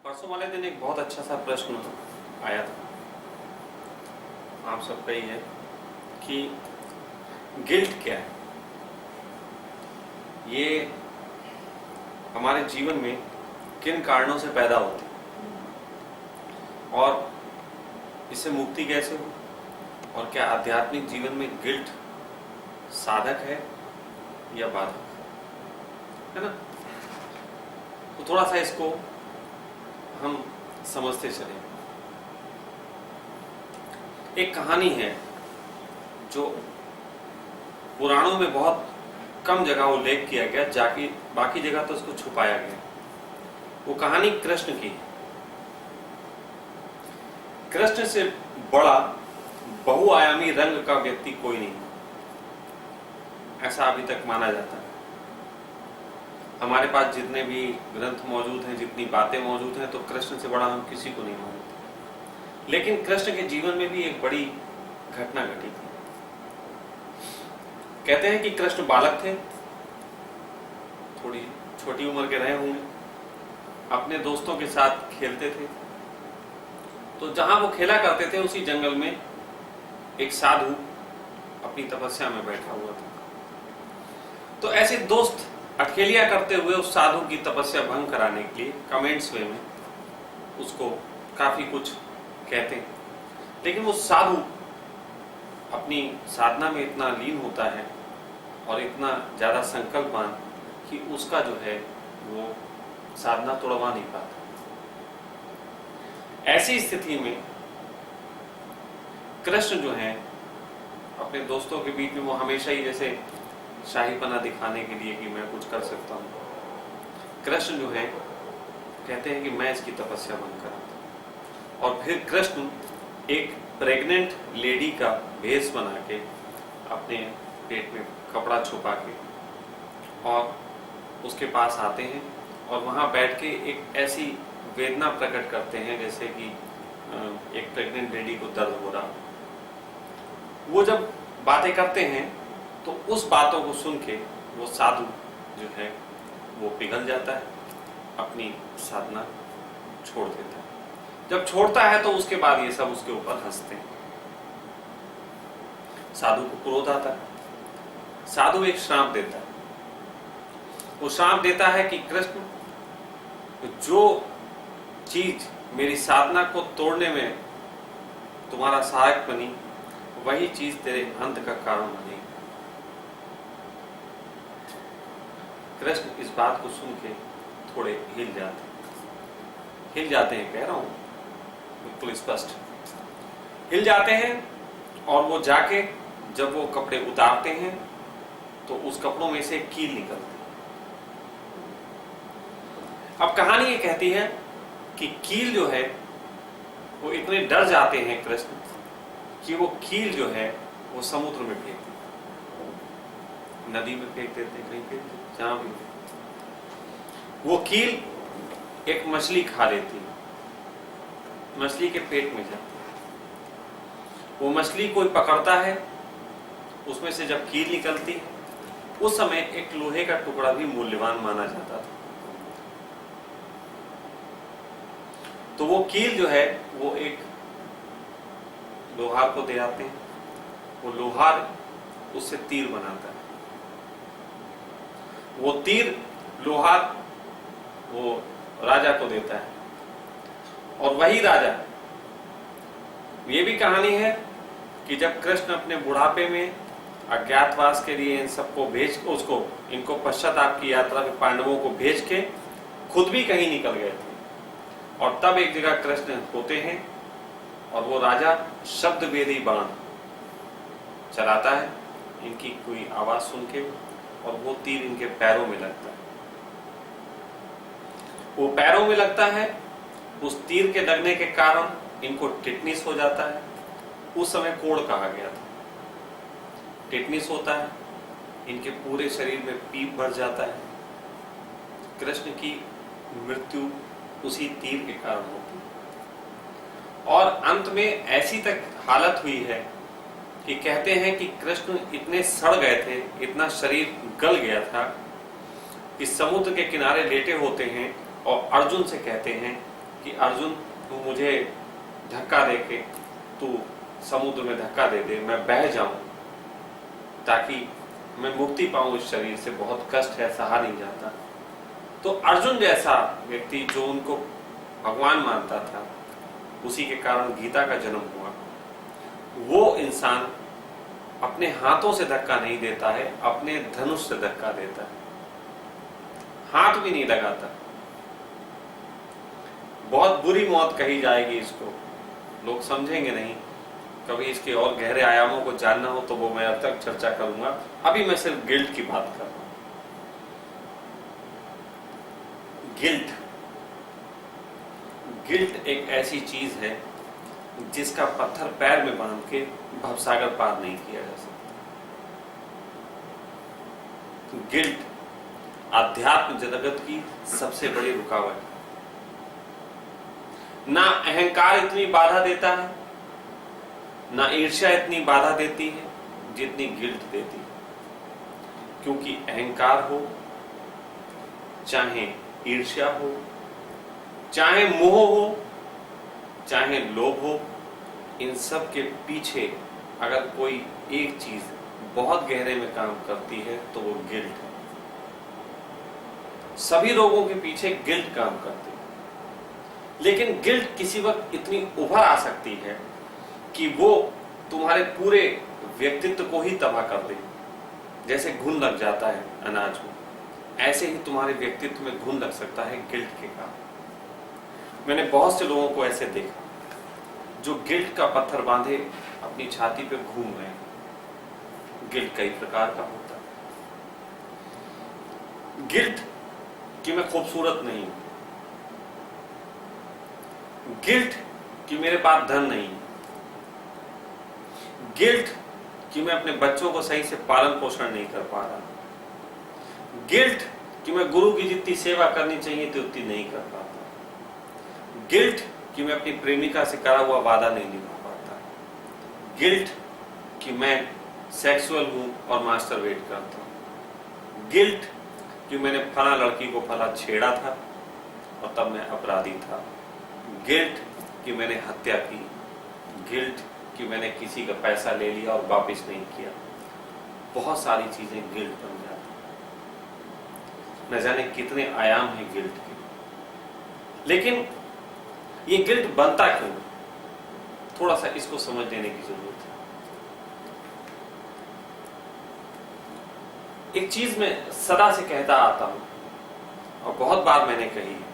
परसों वाले दिन एक बहुत अच्छा सा प्रश्न आया था आप सबका ही है कि गिल्ट क्या है। ये हमारे जीवन में किन कारणों से पैदा होती है और इससे मुक्ति कैसे हो, और क्या आध्यात्मिक जीवन में गिल्ट साधक है या बाधक है ना। तो थोड़ा सा इसको हम समझते चले। एक कहानी है जो पुराणों में बहुत कम जगह उल्लेख किया गया, जाकि बाकी जगह तो उसको छुपाया गया। वो कहानी कृष्ण की है। कृष्ण से बड़ा बहुआयामी रंग का व्यक्ति कोई नहीं, ऐसा अभी तक माना जाता है। हमारे पास जितने भी ग्रंथ मौजूद हैं, जितनी बातें मौजूद हैं, तो कृष्ण से बड़ा हम किसी को नहीं मानते। लेकिन कृष्ण के जीवन में भी एक बड़ी घटना घटी थी। कहते हैं कि कृष्ण बालक थे, थोड़ी छोटी उम्र के रहे होंगे, अपने दोस्तों के साथ खेलते थे। तो जहां वो खेला करते थे उसी जंगल में एक साधु अपनी तपस्या में बैठा हुआ था। तो ऐसे दोस्त अटखेलिया करते हुए उस साधु की तपस्या भंग कराने के लिए कमेंट्स वे में उसको काफी कुछ कहते हैं। लेकिन वो साधु अपनी साधना में इतना लीन होता है और इतना ज्यादा संकल्पवान कि उसका जो है वो साधना तोड़वा नहीं पाता। ऐसी स्थिति में कृष्ण जो है अपने दोस्तों के बीच में वो हमेशा ही जैसे शाहीपना दिखाने के लिए कि मैं कुछ कर सकता हूं, कृष्ण जो है कहते हैं कि मैं इसकी तपस्या बंद कराता। और फिर कृष्ण एक प्रेग्नेंट लेडी का भेष बना के अपने पेट में कपड़ा छुपा के और उसके पास आते हैं और वहां बैठ के एक ऐसी वेदना प्रकट करते हैं जैसे कि एक प्रेग्नेंट लेडी को दर्द हो रहा। वो जब बातें करते हैं तो उस बातों को सुन के वो साधु जो है वो पिघल जाता है, अपनी साधना छोड़ देता है। जब छोड़ता है तो उसके बाद ये सब उसके ऊपर हंसते हैं। साधु को क्रोध आता है। साधु एक श्राप देता है। वो श्राप देता है कि कृष्ण, जो चीज मेरी साधना को तोड़ने में तुम्हारा सहायक बनी, वही चीज तेरे अंत का कारण बनेगी। कृष्ण इस बात को सुन के थोड़े हिल जाते हैं, कह रहा हूं बिल्कुल स्पष्ट हिल जाते हैं। और वो जाके जब वो कपड़े उतारते हैं तो उस कपड़ों में से कील निकलती है। अब कहानी ये कहती है कि कील जो है वो इतने डर जाते हैं कृष्ण कि वो कील जो है वो समुद्र में फेंक देते, नदी में फेंक देते, कहीं फेंक देते, जहां भी। वो कील एक मछली खा लेती है, मछली के पेट में जाती है। वो मछली कोई पकड़ता है, उसमें से जब कील निकलती है, उस समय एक लोहे का टुकड़ा भी मूल्यवान माना जाता था। तो वो कील जो है वो एक लोहार को दे आते हैं। वो लोहार उससे तीर बनाता है। वो तीर लोहार वो राजा को देता है। और वही राजा, ये भी कहानी है कि जब कृष्ण अपने बुढ़ापे में अज्ञातवास के लिए इन सबको भेज उसको इनको पश्चाताप की यात्रा में पांडवों को भेज के खुद भी कहीं निकल गए थे, और तब एक जगह कृष्ण होते हैं और वो राजा शब्द वेदी बाण चलाता है इनकी कोई आवाज सुन के, और वो तीर इनके पैरों में लगता है। वो पैरों में लगता है, उस तीर के लगने के कारण इनको टिटनिस हो जाता है। उस समय कोढ़ कहा गया था। टिटनिस होता है, इनके पूरे शरीर में पीप भर जाता है। कृष्ण की मृत्यु उसी तीर के कारण होती है। और अंत में ऐसी तक हालत हुई है कि कहते हैं कि कृष्ण इतने सड़ गए थे, इतना शरीर गल गया था कि समुद्र के किनारे लेटे होते हैं और अर्जुन से कहते हैं कि अर्जुन तू मुझे धक्का दे के तू समुद्र में धक्का दे दे, मैं बह जाऊं ताकि मैं मुक्ति पाऊं इस शरीर से, बहुत कष्ट है, सहा नहीं जाता। तो अर्जुन जैसा व्यक्ति जो उनको भगवान मानता था, उसी के कारण गीता का जन्म हुआ, वो इंसान अपने हाथों से धक्का नहीं देता है, अपने धनुष से धक्का देता है, हाथ भी नहीं लगाता। बहुत बुरी मौत कही जाएगी इसको, लोग समझेंगे नहीं। कभी इसके और गहरे आयामों को जानना हो तो वो मैं अब तक चर्चा करूंगा, अभी मैं सिर्फ गिल्ट की बात कर रहा हूं। गिल्ट एक ऐसी चीज है जिसका पत्थर पैर में बांध के भवसागर पार नहीं किया जा सकता। गिल्ट आध्यात्म जगत की सबसे बड़ी रुकावट है। ना अहंकार इतनी बाधा देता है, ना ईर्ष्या इतनी बाधा देती है जितनी गिल्ट देती है। क्योंकि अहंकार हो, चाहे ईर्ष्या हो, चाहे मोह हो, चाहे लोभ हो, इन सब के पीछे अगर कोई एक चीज बहुत गहरे में काम करती है तो वो गिल्ट है। सभी रोगों के पीछे गिल्ट काम करती है, लेकिन गिल्ट किसी वक्त इतनी उभर आ सकती है कि वो तुम्हारे पूरे व्यक्तित्व को ही तबाह कर दे। जैसे घुन लग जाता है अनाज में, ऐसे ही तुम्हारे व्यक्तित्व में घुन लग सकता है गिल्ट के कारण। मैंने बहुत से लोगों को ऐसे देखा जो गिल्ट का पत्थर बांधे अपनी छाती पे घूम रहे हैं। गिल्ट कई प्रकार का होता है। गिल्ट कि मैं खूबसूरत नहीं हूं, गिल्ट कि मेरे पास धन नहीं, गिल्ट कि मैं अपने बच्चों को सही से पालन पोषण नहीं कर पा रहा, गिल्ट कि मैं गुरु की जितनी सेवा करनी चाहिए थी उतनी नहीं कर पाता, गिल्ट कि मैं अपनी प्रेमिका से करा हुआ वादा नहीं निभा पाता, गिल्ट कि मैं सेक्सुअल हूं और मास्टरबेट करता हूं, गिल्ट कि मैंने फला लड़की को फला छेड़ा था और तब मैं अपराधी था, गिल्ट कि मैंने हत्या की, गिल्ट कि मैंने किसी का पैसा ले लिया और वापस नहीं किया। बहुत सारी चीजें गिल्ट बन जाती, न जाने कितने आयाम हैं गिल्ट के। लेकिन ये गिल्ट बनता क्यों, थोड़ा सा इसको समझ लेने की जरूरत है। एक चीज मैं सदा से कहता आता हूं और बहुत बार मैंने कही है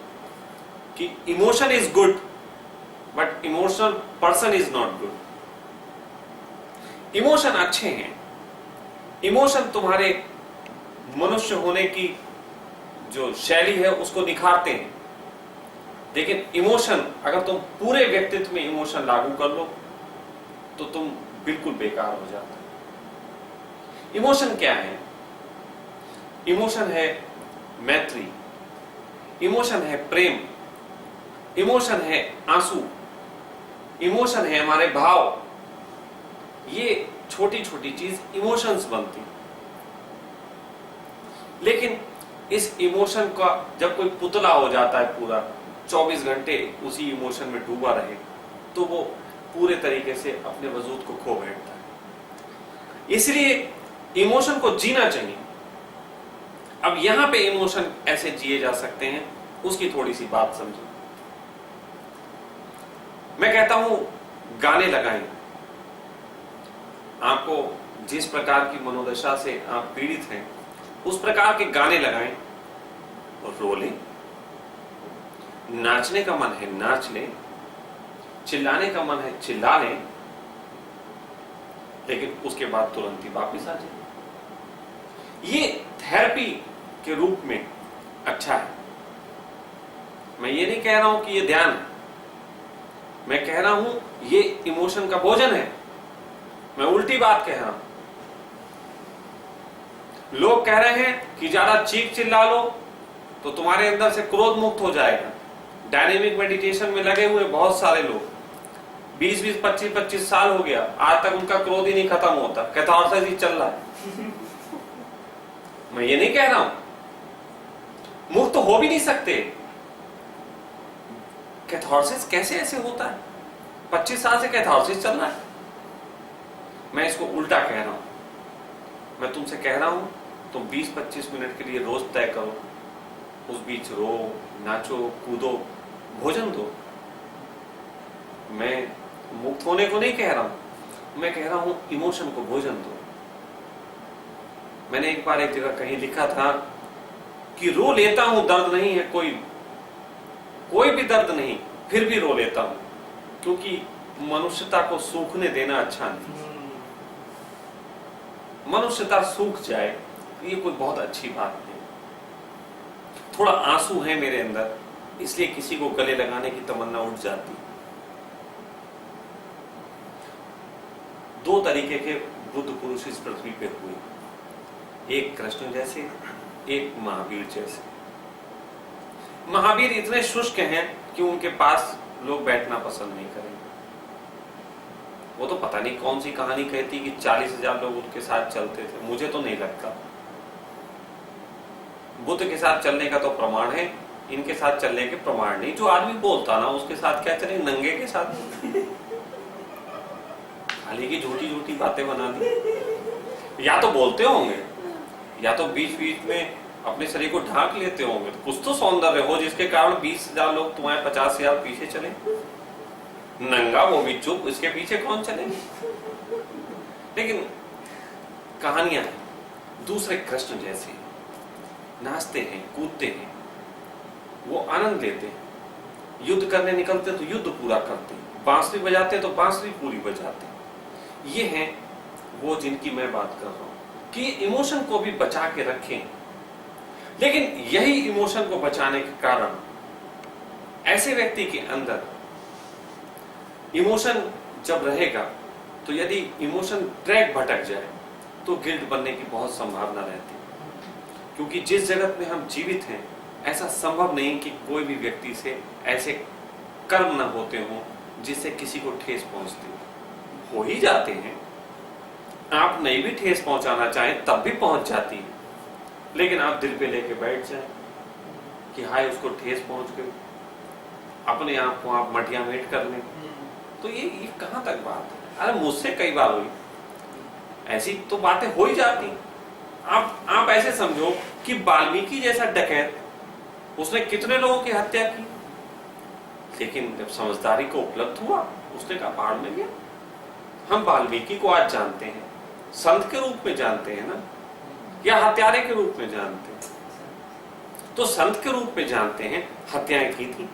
कि emotion is good but emotional person is not good. Emotion अच्छे हैं, इमोशन तुम्हारे मनुष्य होने की जो शैली है उसको निखारते हैं, लेकिन इमोशन अगर तुम पूरे व्यक्तित्व में इमोशन लागू कर लो तो तुम बिल्कुल बेकार हो जाते हो। इमोशन क्या है? इमोशन है मैत्री, इमोशन है प्रेम, इमोशन है आंसू, इमोशन है हमारे भाव। ये छोटी छोटी चीज इमोशंस बनती, लेकिन इस इमोशन का जब कोई पुतला हो जाता है पूरा 24 घंटे उसी इमोशन में डूबा रहे तो वो पूरे तरीके से अपने वजूद को खो बैठता है। इसलिए इमोशन को जीना चाहिए। अब यहां पे इमोशन ऐसे जिए जा सकते हैं, उसकी थोड़ी सी बात समझो। मैं कहता हूं गाने लगाएं। आपको जिस प्रकार की मनोदशा से आप पीड़ित हैं उस प्रकार के गाने लगाएं और रो लें। नाचने का मन है नाच लें, चिल्लाने का मन है चिल्ला लें, लेकिन उसके बाद तुरंत ही वापिस आ जाए। ये थेरेपी के रूप में अच्छा है। मैं ये नहीं कह रहा हूं कि ये ध्यान है, मैं कह रहा हूं ये इमोशन का भोजन है। मैं उल्टी बात कह रहा हूं। लोग कह रहे हैं कि ज्यादा चीख चिल्ला लो तो तुम्हारे अंदर से क्रोध मुक्त हो जाएगा। डायनेमिक मेडिटेशन में लगे हुए बहुत सारे लोग 20-20, 25-25 साल हो गया, आज तक उनका क्रोध ही नहीं खत्म होता, कैथारसिस ही चल रहा है। मैं ये नहीं कह रहा हूं, मुक्त हो भी नहीं सकते। कैथारसिस कैसे ऐसे होता है? 25 साल से कैथारसिस चल रहा है। मैं इसको उल्टा कह रहा हूं। मैं तुमसे कह रहा हूं तुम 20-25 मिनट के लिए रोज तय करो, उस बीच रो, नाचो, कूदो, भोजन दो। मैं मुक्त होने को नहीं कह रहा हूं, मैं कह रहा हूं इमोशन को भोजन दो। मैंने एक बार एक जगह कहीं लिखा था कि रो लेता हूं, दर्द नहीं है, कोई भी दर्द नहीं, फिर भी रो लेता हूं, क्योंकि मनुष्यता को सूखने देना अच्छा नहीं। मनुष्यता सूख जाए ये कोई बहुत अच्छी बात नहीं। थोड़ा आंसू है मेरे अंदर, इसलिए किसी को गले लगाने की तमन्ना उठ जाती। 2 तरीके के बुद्ध पुरुष इस पृथ्वी पे हुए, एक कृष्ण जैसे, एक महावीर जैसे। महावीर इतने शुष्क हैं कि उनके पास लोग बैठना पसंद नहीं करेंगे। वो तो पता नहीं कौन सी कहानी कहती कि 40,000 लोग उनके साथ चलते थे। मुझे तो नहीं लगता। बुद्ध के साथ चलने का तो प्रमाण है, इनके साथ चलने के प्रमाण नहीं। जो आदमी बोलता ना उसके साथ क्या चले, नंगे के साथ खाली की झूठी झूठी बातें बना दी। या तो बोलते होंगे या तो बीच बीच में अपने शरीर को ढांक लेते होंगे। तो कुछ तो सौंदर्य हो जिसके कारण 20,000 लोग तुम्हारे 50,000 पीछे चले। नंगा वो भी चुप, इसके पीछे कौन चले? लेकिन कहानियां दूसरे कृष्ण जैसे नाचते हैं, कूदते हैं, वो आनंद लेते हैं। युद्ध करने निकलते तो युद्ध पूरा करते हैं, बांसुरी बजाते तो बांसुरी पूरी बजाते हैं। ये हैं वो जिनकी मैं बात कर रहा हूं कि इमोशन को भी बचा के रखें। लेकिन यही इमोशन को बचाने के कारण ऐसे व्यक्ति के अंदर इमोशन जब रहेगा तो यदि इमोशन ट्रैक भटक जाए तो गिल्ट बनने की बहुत संभावना रहती है। क्योंकि जिस जगत में हम जीवित हैं ऐसा संभव नहीं कि कोई भी व्यक्ति से ऐसे कर्म न होते हों जिससे किसी को ठेस पहुंचती हो ही जाते हैं। आप नहीं भी ठेस पहुंचाना चाहें तब भी पहुंच जाती है, लेकिन आप दिल पे लेके बैठ जाएं कि हाय उसको ठेस पहुंच गई, अपने आप को आप मटिया मेट कर लें, तो ये कहां तक बात है? अरे मुझसे कई बार हुई ऐसी तो बातें हो ही जाती। आप ऐसे समझो कि वाल्मीकि जैसा डकैत उसने कितने लोगों की हत्या की, लेकिन जब समझदारी को उपलब्ध हुआ उसने कहा बाढ़ में गया। हम वाल्मीकि को आज जानते हैं, संत के रूप में जानते हैं ना, या हत्यारे के रूप में जानते हैं? तो संत के रूप में जानते हैं, हत्याएं की थी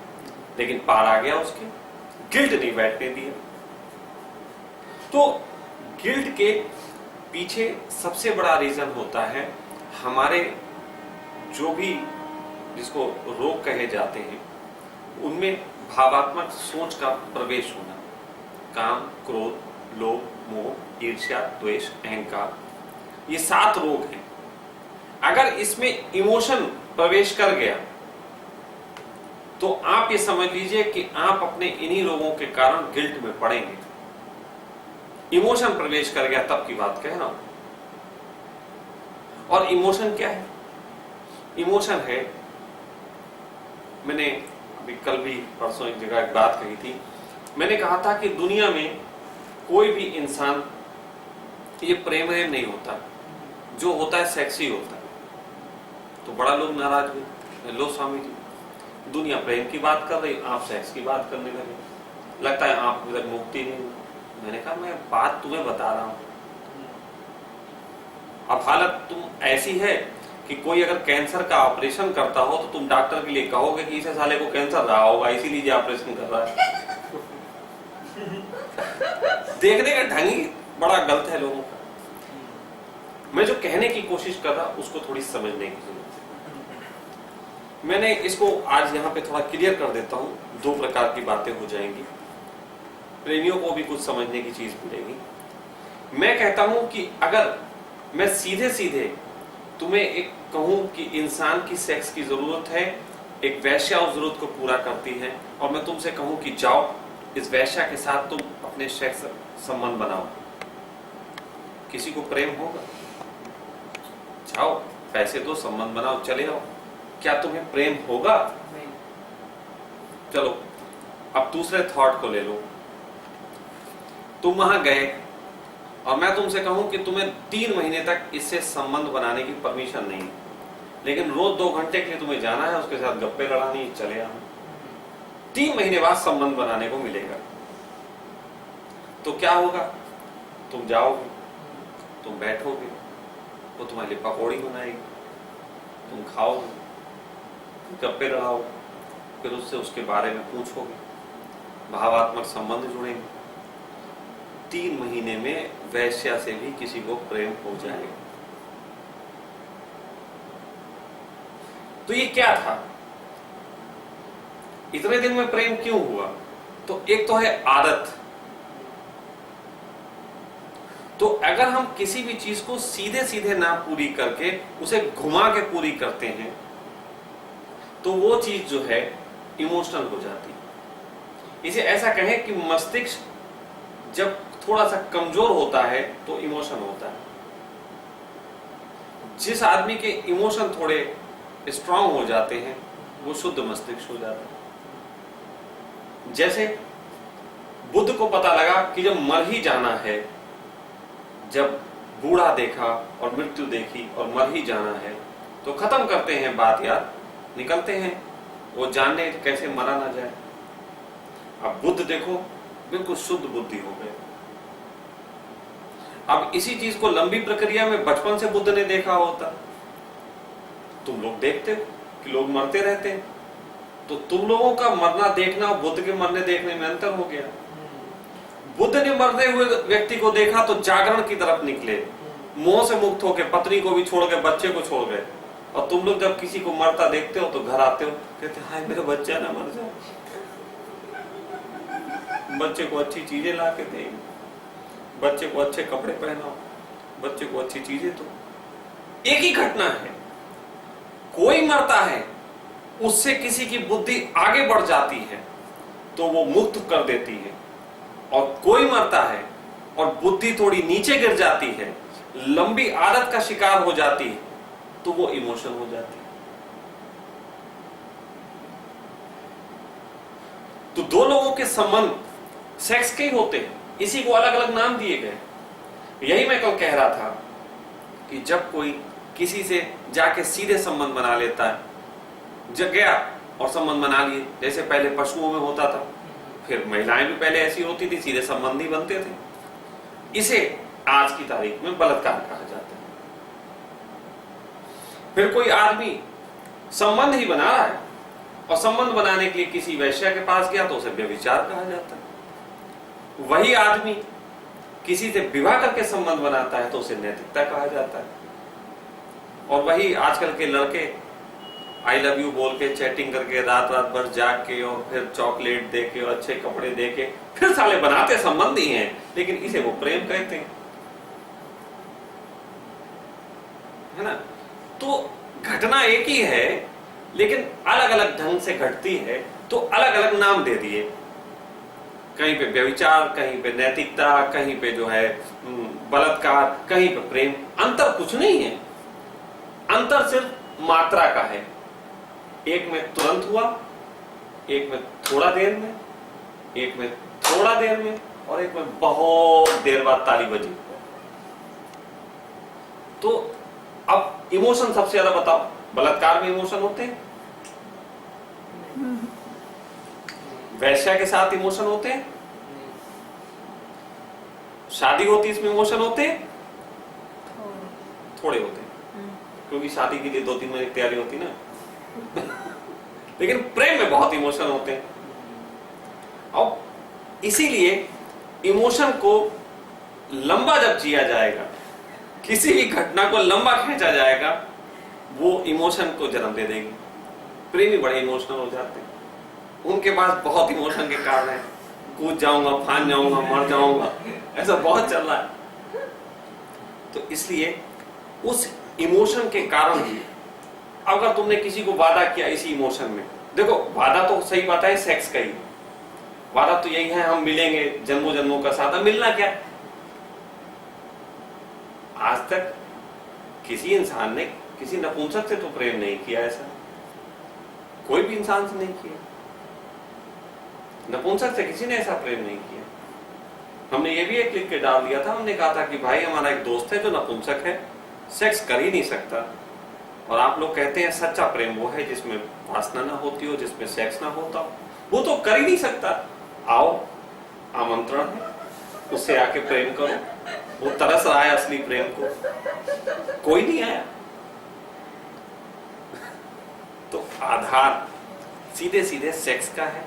लेकिन पार आ गया उसके, गिल्ट नहीं बैठने दिया। तो गिल्ट के पीछे सबसे बड़ा रीजन होता है हमारे जो भी जिसको रोग कहे जाते हैं उनमें भावात्मक सोच का प्रवेश होना। काम, क्रोध, लोभ, मोह, ईर्ष्या, द्वेष, अहंकार, ये 7 रोग हैं। अगर इसमें इमोशन प्रवेश कर गया तो आप ये समझ लीजिए कि आप अपने इन्हीं रोगों के कारण गिल्ट में पड़ेंगे। इमोशन प्रवेश कर गया तब की बात कह रहा हूं। और इमोशन क्या है? इमोशन है, मैंने अभी कल भी परसों एक जगह एक बात कही थी। मैंने कहा था कि दुनिया में कोई भी इंसान ये प्रेम नहीं होता, जो होता है सेक्सी होता है। तो बड़ा लोग नाराज हुए, लो स्वामी जी दुनिया प्रेम की बात कर रही, आप सेक्स की बात करने लगे, लगता है आप तक मुक्ति नहीं। मैंने कहा मैं बात तुम्हें बता रहा हूं। अब हालत तुम ऐसी है कि कोई अगर कैंसर का ऑपरेशन करता हो तो तुम डॉक्टर के लिए कहोगे कि इसे साले को कैंसर रहा होगा इसीलिए ऑपरेशन कर रहा है। देखने का ढंग ही बड़ा गलत है लोगों का। मैं जो कहने की कोशिश कर रहा उसको थोड़ी समझने की जरूरत है। मैंने इसको आज यहाँ पे थोड़ा क्लियर कर देता हूँ, 2 प्रकार की बातें हो जाएंगी, प्रेमियों को भी कुछ समझने की चीज मिलेगी। मैं कहता हूं कि अगर मैं सीधे सीधे तुम्हें एक कहूं कि इंसान की सेक्स की जरूरत है, एक वैश्या उस जरूरत को पूरा करती है, और मैं तुमसे कहूं कि जाओ इस वैश्या के साथ तुम अपने सेक्स संबंध बनाओ, किसी को प्रेम होगा? जाओ पैसे दो, संबंध बनाओ, चले आओ, क्या तुम्हें प्रेम होगा? चलो अब दूसरे थॉट को ले लो। तुम वहां गए और मैं तुमसे कहूं कि तुम्हें 3 महीने तक इससे संबंध बनाने की परमिशन नहीं, लेकिन रोज 2 घंटे के लिए तुम्हें जाना है, उसके साथ गप्पे लड़ानी, चले आना। 3 महीने बाद संबंध बनाने को मिलेगा। तो क्या होगा? तुम जाओगे, तुम बैठोगे, वो तुम्हारे लिए पकौड़ी बनाएगी, तुम खाओगे, गप्पे लड़ाओगे, फिर उससे उसके बारे में पूछोगे, भावात्मक संबंध जुड़ेंगे। 3 महीने में वैश्या से भी किसी को प्रेम हो जाएगा। तो ये क्या था? इतने दिन में प्रेम क्यों हुआ? तो एक तो है आदत। तो अगर हम किसी भी चीज को सीधे सीधे ना पूरी करके उसे घुमा के पूरी करते हैं तो वो चीज जो है इमोशनल हो जाती है। इसे ऐसा कहें कि मस्तिष्क जब थोड़ा सा कमजोर होता है तो इमोशन होता है। जिस आदमी के इमोशन थोड़े स्ट्रांग हो जाते हैं वो शुद्ध मस्तिष्क हो जाता है। जैसे बुद्ध को पता लगा कि जब मर ही जाना है, जब बूढ़ा देखा और मृत्यु देखी और मर ही जाना है तो खत्म करते हैं बात यार, निकलते हैं, वो जानने कैसे मरा ना जाए। अब बुद्ध देखो बिल्कुल शुद्ध बुद्धि हो गए। अब इसी चीज को लंबी प्रक्रिया में बचपन से बुद्ध ने देखा होता। तुम लोग देखते हो कि लोग मरते रहते हैं, तो तुम लोगों का मरना देखना और बुद्ध के मरने देखने में अंतर हो गया। बुद्ध ने मरते हुए व्यक्ति को देखा तो जागरण की तरफ निकले, मोह से मुक्त होकर पत्नी को भी छोड़ गए, बच्चे को छोड़ गए। और तुम लोग जब किसी को मरता देखते हो तो घर आते हो, कहते हाय मेरा बच्चा ना मर जाए, बच्चे को अच्छी चीजें ला के दे, बच्चे को अच्छे कपड़े पहनाओ, बच्चे को अच्छी चीजें दो। एक ही घटना है, कोई मरता है उससे किसी की बुद्धि आगे बढ़ जाती है तो वो मुक्त कर देती है, और कोई मरता है और बुद्धि थोड़ी नीचे गिर जाती है, लंबी आदत का शिकार हो जाती है तो वो इमोशन हो जाती है। तो 2 लोगों के संबंध सेक्स के ही होते हैं, इसी को अलग अलग नाम दिए गए। यही मैं कल कह रहा था कि जब कोई किसी से जाके सीधे संबंध बना लेता है, जग गया और संबंध बना लिए, जैसे पहले पशुओं में होता था, फिर महिलाएं भी पहले ऐसी होती थी, सीधे संबंधी बनते थे, इसे आज की तारीख में बलात्कार कहा जाता है। फिर कोई आदमी संबंध ही बना रहा है और संबंध बनाने के लिए किसी वैश्या के पास गया तो उसे व्यभिचार कहा जाता है। वही आदमी किसी से विवाह करके संबंध बनाता है तो उसे नैतिकता कहा जाता है। और वही आजकल के लड़के आई लव यू बोल के चैटिंग करके रात रात भर जाग के और फिर चॉकलेट दे के और अच्छे कपड़े दे के फिर साले बनाते संबंध ही हैं, लेकिन इसे वो प्रेम कहते हैं, है ना। तो घटना एक ही है लेकिन अलग अलग ढंग से घटती है, तो अलग अलग नाम दे दिए। कहीं पे व्यभिचार, कहीं पे नैतिकता, कहीं पे जो है बलात्कार, कहीं पे प्रेम। अंतर कुछ नहीं है, अंतर सिर्फ मात्रा का है। एक में तुरंत हुआ, एक में थोड़ा देर में, एक में थोड़ा देर में, और एक में बहुत देर बाद ताली बजी। तो अब इमोशन सबसे ज्यादा बताओ, बलात्कार में इमोशन होते हैं, वैश्या के साथ इमोशन होते हैं, शादी होती इसमें इमोशन होते हैं, थोड़े होते हैं, क्योंकि शादी के लिए 2-3 महीने की तैयारी होती ना। लेकिन प्रेम में बहुत इमोशन होते हैं। और इसीलिए इमोशन को लंबा जब जिया जाएगा, किसी भी घटना को लंबा खींचा जाएगा, वो इमोशन को जन्म दे देगी। प्रेमी बड़े इमोशनल हो जाते हैं, उनके पास बहुत इमोशन के कारण है, कूद जाऊंगा, फान जाऊंगा, मर जाऊंगा, ऐसा बहुत चल रहा है। तो इसलिए उस इमोशन के कारण ही अगर तुमने किसी को वादा किया इसी इमोशन में, देखो वादा तो सही बात है सेक्स का ही, वादा तो यही है हम मिलेंगे जन्मों जन्मों का साथ। मिलना क्या, आज तक किसी इंसान ने किसी नपुंसक से तो प्रेम नहीं किया, ऐसा कोई भी इंसान से नहीं किया। नपुंसक से किसी ने ऐसा प्रेम नहीं किया। हमने ये भी एक लिख के डाल दिया था, हमने कहा था कि भाई हमारा एक दोस्त है जो नपुंसक है, सेक्स कर ही नहीं सकता, और आप लोग कहते हैं सच्चा प्रेम वो है जिसमें वासना ना होती हो, जिसमें सेक्स ना होता हो, वो तो कर ही नहीं सकता। आओ, आमंत्रण है, उससे आके प्रेम करो। वो तरस रहा है असली प्रेम को, कोई नहीं आया। तो आधार सीधे सीधे सेक्स का है,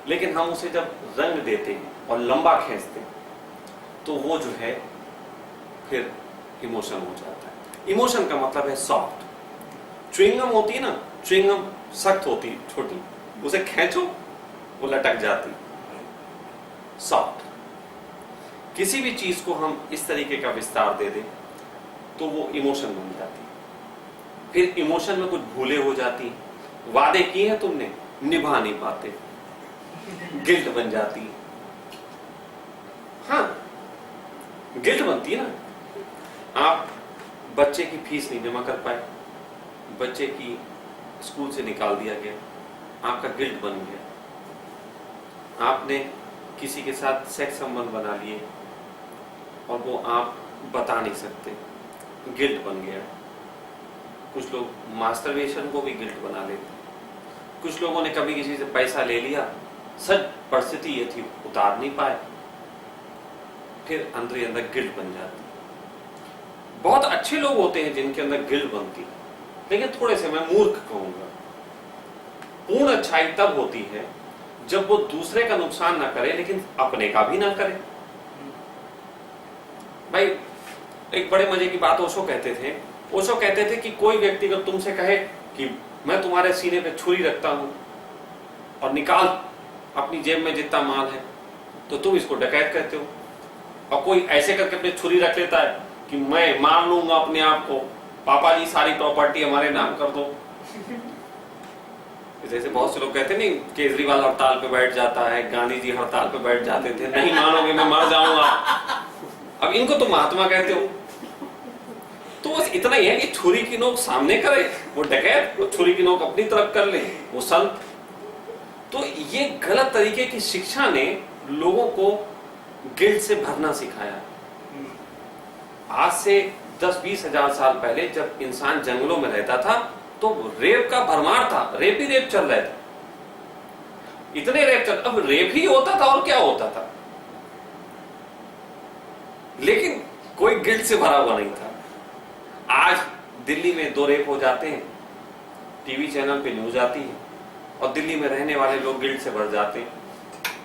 लेकिन हम उसे जब रंग देते हैं और लंबा खींचते हैं तो वो जो है फिर इमोशन हो जाता है। इमोशन का मतलब है सॉफ्ट। च्युइंगम होती है ना, च्युइंगम सख्त होती है, छोटी, उसे खींचो वो लटक जाती। सॉफ्ट किसी भी चीज को हम इस तरीके का विस्तार दे दें तो वो इमोशन बन जाती। फिर इमोशन में कुछ भूले हो जाती, वादे किए हैं तुमने, निभा नहीं पाते, गिल्ट बन जाती। हाँ, गिल्ट बनती है ना। आप बच्चे की फीस नहीं जमा कर पाए, बच्चे की स्कूल से निकाल दिया गया, आपका गिल्ट बन गया। आपने किसी के साथ सेक्स संबंध बना लिए और वो आप बता नहीं सकते, गिल्ट बन गया। कुछ लोग मास्टरबेशन को भी गिल्ट बना लेते। कुछ लोगों ने कभी किसी से पैसा ले लिया, सच परिस्थिति ये थी उतार नहीं पाए, फिर अंदर ही अंदर गिल्ट बन जाती। बहुत अच्छे लोग होते हैं जिनके अंदर गिल्ट बनती, लेकिन थोड़े से मैं मूर्ख कहूंगा। पूर्ण अच्छाई तब होती है जब वो दूसरे का नुकसान ना करे लेकिन अपने का भी ना करे। भाई एक बड़े मजे की बात ओशो कहते थे। ओशो कहते थे कि कोई व्यक्ति अगर तुमसे कहे कि मैं तुम्हारे सीने पे छुरी रखता हूं और निकाल अपनी जेब में जितना माल है, तो तुम इसको डकैत कहते हो। और कोई ऐसे करके अपनी छुरी रख लेता है कि मैं मार लूंगा अपने आप को, पापा जी सारी प्रॉपर्टी हमारे नाम कर दो। जैसे बहुत से लोग कहते नहीं, केजरीवाल हड़ताल पे बैठ जाता है, गांधी जी हड़ताल पे बैठ जाते थे, नहीं मानोगे मैं मर जाऊंगा। अब इनको तो महात्मा कहते हो। तो बस इतना ही है कि छुरी की नोक सामने करे वो डकैत, वो छुरी की नोक अपनी तरफ कर ले वो संत। तो ये गलत तरीके की शिक्षा ने लोगों को गिल्ट से भरना सिखाया। आज से 10-20 हजार साल पहले जब इंसान जंगलों में रहता था तो रेप का भरमार था, रेप ही रेप चल रहा था, इतने रेप चल, अब रेप ही होता था और क्या होता था, लेकिन कोई गिल्ट से भरा हुआ नहीं था। आज दिल्ली में 2 रेप हो जाते हैं, टीवी चैनल पे न्यूज आती है और दिल्ली में रहने वाले लोग गिल्ट से भर जाते हैं,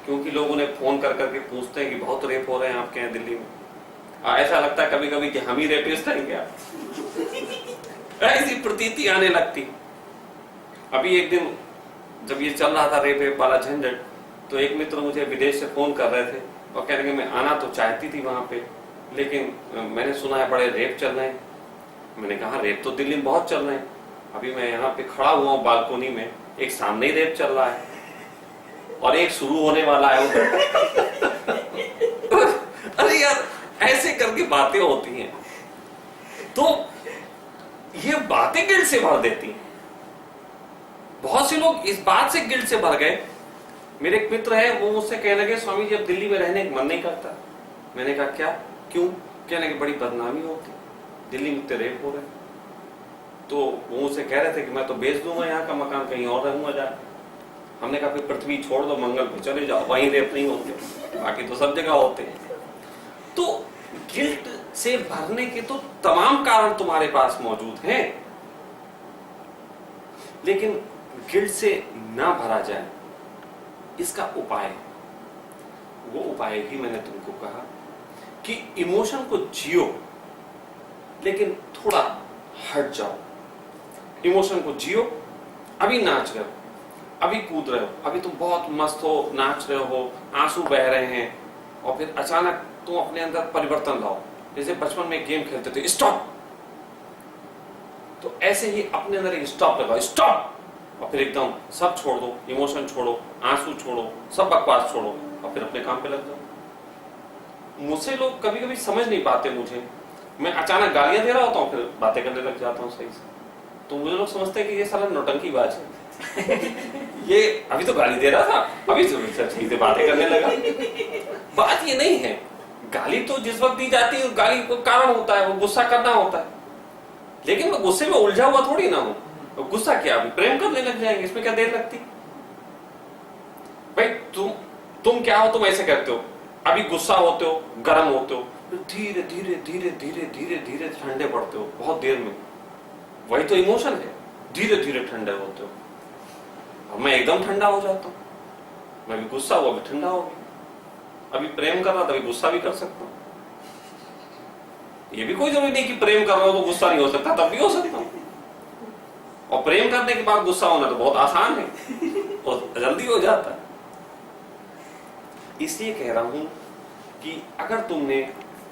क्योंकि लोग उन्हें फोन कर करके पूछते हैं कि बहुत रेप हो रहे हैं आपके यहाँ दिल्ली में। ऐसा लगता है कभी कभी कि हम ही रेपिस्ट हैं क्या, ऐसी प्रतीति आने लगती। अभी एक दिन जब ये चल रहा था रेप वाला झंझट, तो एक मित्र मुझे विदेश से फोन कर रहे थे और कह रहे मैं आना तो चाहती थी वहां पे, लेकिन मैंने सुना है बड़े रेप चल रहे हैं। मैंने कहा रेप तो दिल्ली में बहुत चल रहे हैं, अभी मैं यहाँ पे खड़ा हुआ हूँ बालकोनी में, एक सामने ही रेप चल रहा है और एक शुरू होने वाला है। अरे यार ऐसे करके बातें होती हैं, तो ये बातें गिल्ट से भर देती हैं। बहुत से लोग इस बात से गिल्ट से भर गए। मेरे एक मित्र है, वो मुझसे कहने लगे स्वामी जी अब दिल्ली में रहने का मन नहीं करता। मैंने कहा क्या, क्यों? कहने की बड़ी बदनामी होती, दिल्ली में इतने रेप हो रहे। तो वो मुझसे कह रहे थे कि मैं तो बेच दूंगा यहाँ का मकान, कहीं और रहूंगा जाकर। हमने कहा फिर पृथ्वी छोड़ दो, मंगल पे चले जाओ, वहीं रेप नहीं होते, बाकी तो सब जगह होते हैं। तो गिल्ट से भरने के तो तमाम कारण तुम्हारे पास मौजूद हैं, लेकिन गिल्ट से ना भरा जाए इसका उपाय, वो उपाय ही मैंने तुमको कहा कि इमोशन को जियो, लेकिन थोड़ा हट जाओ। इमोशन को जियो, अभी नाच रहे हो, अभी कूद रहे हो, अभी तुम बहुत मस्त हो, नाच रहे हो, आंसू बह रहे हैं, और फिर अचानक तुम अपने अंदर परिवर्तन लाओ। जैसे बचपन में गेम खेलते थे, स्टॉप, तो ऐसे ही अपने अंदर एक स्टॉप लगाओ, स्टॉप, और फिर एकदम सब छोड़ दो, इमोशन छोड़ो, आंसू छोड़ो, सब बकवास छोड़ो, और फिर अपने काम पे लग जाओ। मुझसे लोग कभी कभी समझ नहीं पाते मुझे, मैं अचानक गालियां दे रहा होता हूँ फिर बातें करने लग जाता हूँ सही से, तो मुझे लोग समझते हैं कि ये सारा नौटंकी बाज है। ये अभी तो गाली दे रहा था, अभी तो ठीक से बातें करने लगा। बात ये नहीं है, गाली तो जिस वक्त दी जाती है गाली को कारण होता है, वो गुस्सा करना होता है, लेकिन मैं गुस्से में उलझा हुआ थोड़ी ना हूं। गुस्सा क्या, अभी प्रेम करने लग जाएंगे, इसमें क्या देर लगती भाई। तुम क्या हो, तुम ऐसे कहते हो, अभी गुस्सा होते हो, गर्म होते हो, धीरे धीरे धीरे धीरे धीरे धीरे ठंडे पड़ते हो बहुत देर में। वही तो इमोशन है, धीरे धीरे ठंडे होते हो। अब मैं एकदम ठंडा हो जाता हूं, मैं भी गुस्सा हुआ भी ठंडा हो गया। अभी प्रेम कर रहा था, अभी गुस्सा भी कर सकता हूं। ये भी कोई जरूरी नहीं कि प्रेम कर रहा हो तो गुस्सा नहीं हो सकता, तब भी हो सकता हूं। और प्रेम करने के बाद गुस्सा होना तो बहुत आसान है, बहुत जल्दी हो जाता है। इसलिए कह रहा हूं कि अगर तुमने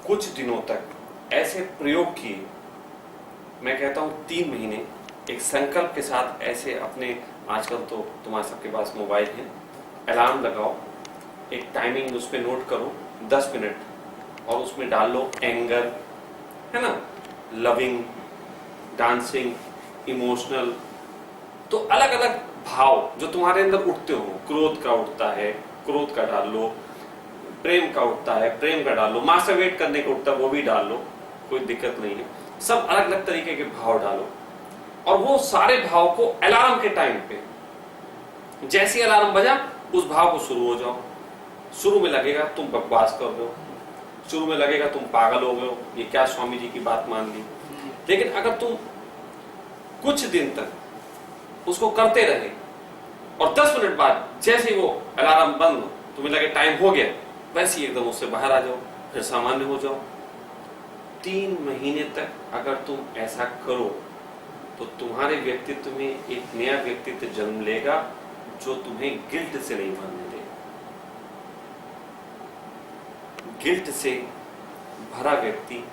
कुछ दिनों तक ऐसे प्रयोग किए, मैं कहता हूं 3 महीने एक संकल्प के साथ ऐसे अपने, आजकल तो तुम्हारे सबके पास मोबाइल है, अलार्म लगाओ, एक टाइमिंग उस पर नोट करो 10 मिनट, और उसमें डाल लो एंगर, है ना, लविंग, डांसिंग, इमोशनल, तो अलग अलग भाव जो तुम्हारे अंदर उठते हो। क्रोध का उठता है, क्रोध का डाल लो, प्रेम का उठता है, प्रेम का डाल लो, मास्टरबेट करने का उठता है, वो भी डाल लो, कोई दिक्कत नहीं है। सब अलग अलग तरीके के भाव डालो, और वो सारे भाव को अलार्म के टाइम पे, जैसे अलार्म बजा उस भाव को शुरू हो जाओ। शुरू में लगेगा तुम बकवास कर रहे हो, शुरू में लगेगा तुम पागल हो गए हो, ये क्या स्वामी जी की बात मान ली, लेकिन अगर तुम कुछ दिन तक उसको करते रहे और 10 मिनट बाद जैसे ही वो अलार्म बंद हो, तुम्हें लगे टाइम हो गया, वैसे ही एकदम उससे बाहर आ जाओ, फिर सामान्य हो जाओ। 3 महीने तक अगर तुम ऐसा करो तो तुम्हारे व्यक्तित्व में एक नया व्यक्तित्व जन्म लेगा जो तुम्हें गिल्ट से नहीं भरने देगा। गिल्ट से भरा व्यक्ति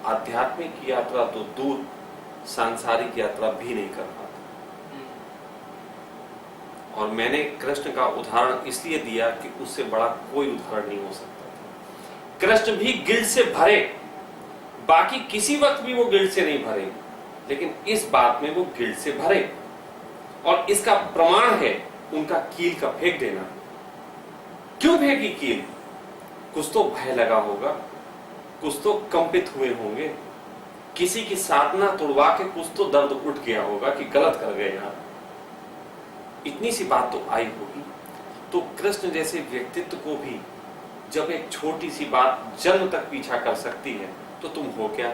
आध्यात्मिक यात्रा तो दूर, सांसारिक यात्रा भी नहीं कर पाता। और मैंने कृष्ण का उदाहरण इसलिए दिया कि उससे बड़ा कोई उदाहरण नहीं हो सकता। कृष्ण भी गिल्ट से भरे, बाकी किसी वक्त भी वो गिल्ट से नहीं भरे, लेकिन इस बात में वो गिल्ट से भरे। और इसका प्रमाण है उनका कील का फेंक देना। क्यों फेंकी कील? कुछ तो भय लगा होगा, कुछ तो कंपित हुए होंगे, किसी की साधना तोड़वा के कुछ तो दर्द उठ गया होगा कि गलत कर गए यार, इतनी सी बात तो आई होगी। तो कृष्ण जैसे व्यक्तित्व को भी जब एक छोटी सी बात जन्म तक पीछा कर सकती है तो तुम हो क्या।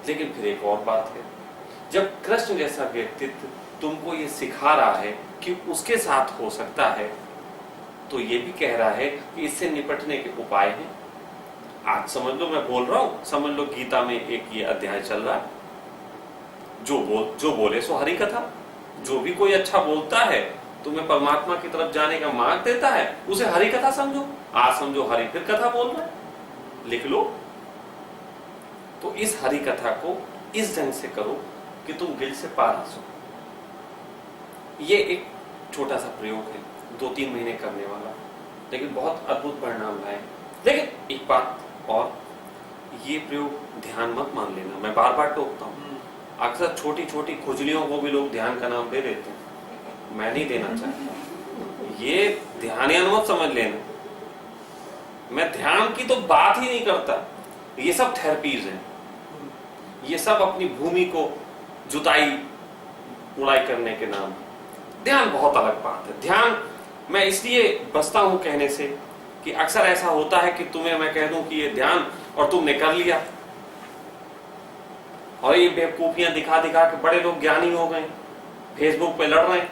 लेकिन फिर एक और बात है, जब कृष्ण जैसा व्यक्तित्व तुमको ये सिखा रहा है कि उसके साथ हो सकता है, तो ये भी कह रहा है कि इससे निपटने के उपाय हैं। आज समझ लो मैं बोल रहा हूं, समझ लो गीता में एक ये अध्याय चल रहा है, जो बोले सो हरि कथा। जो भी कोई अच्छा बोलता है, तुम्हें परमात्मा की तरफ जाने का मार्ग देता है, उसे हरि कथा समझो। आज समझो हरि फिर कथा बोल रहा है, लिख लो। तो इस हरि कथा को इस ढंग से करो कि तुम गिल्ट से पार आ सको। ये एक छोटा सा प्रयोग है, 2-3 महीने करने वाला, लेकिन बहुत अद्भुत परिणाम लाए। लेकिन एक बात और, ये प्रयोग ध्यान मत मान लेना, मैं बार बार टोकता हूं। अक्सर छोटी छोटी खुजलियों को भी लोग ध्यान का नाम दे देते हैं, मैं नहीं देना चाहता। ये ध्यान मत समझ लेना, मैं ध्यान की तो बात ही नहीं करता। ये सब थेरेपीज हैं, ये सब अपनी भूमि को जुताई उड़ाई करने के नाम। ध्यान बहुत अलग बात है। ध्यान मैं इसलिए बचता हूं कहने से कि अक्सर ऐसा होता है कि तुम्हें मैं कह दूं कि ये ध्यान, और तुमने कर लिया, और ये बेवकूफियां दिखा दिखा के बड़े लोग ज्ञानी हो गए, फेसबुक पे लड़ रहे हैं।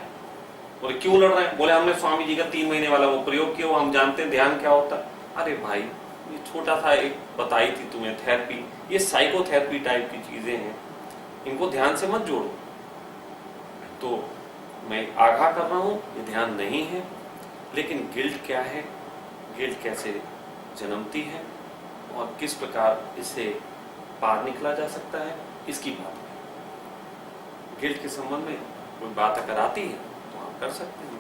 बोले क्यों लड़ रहे हैं? बोले हमने स्वामी जी का 3 महीने वाला वो प्रयोग किया, वो हम जानते हैं ध्यान क्या होता है। अरे भाई, ये छोटा सा एक बताई थी तुम्हें थेरेपी, ये साइकोथेरेपी टाइप की चीजें हैं, इनको ध्यान से मत जोड़ो। तो मैं आगाह कर रहा हूं, ये ध्यान नहीं है। लेकिन गिल्ट क्या है, गिल्ट कैसे जन्मती है, और किस प्रकार इससे पार निकला जा सकता है, इसकी बात है। गिल्ट के संबंध में कोई बात अगर आती है तो आप कर सकते हैं।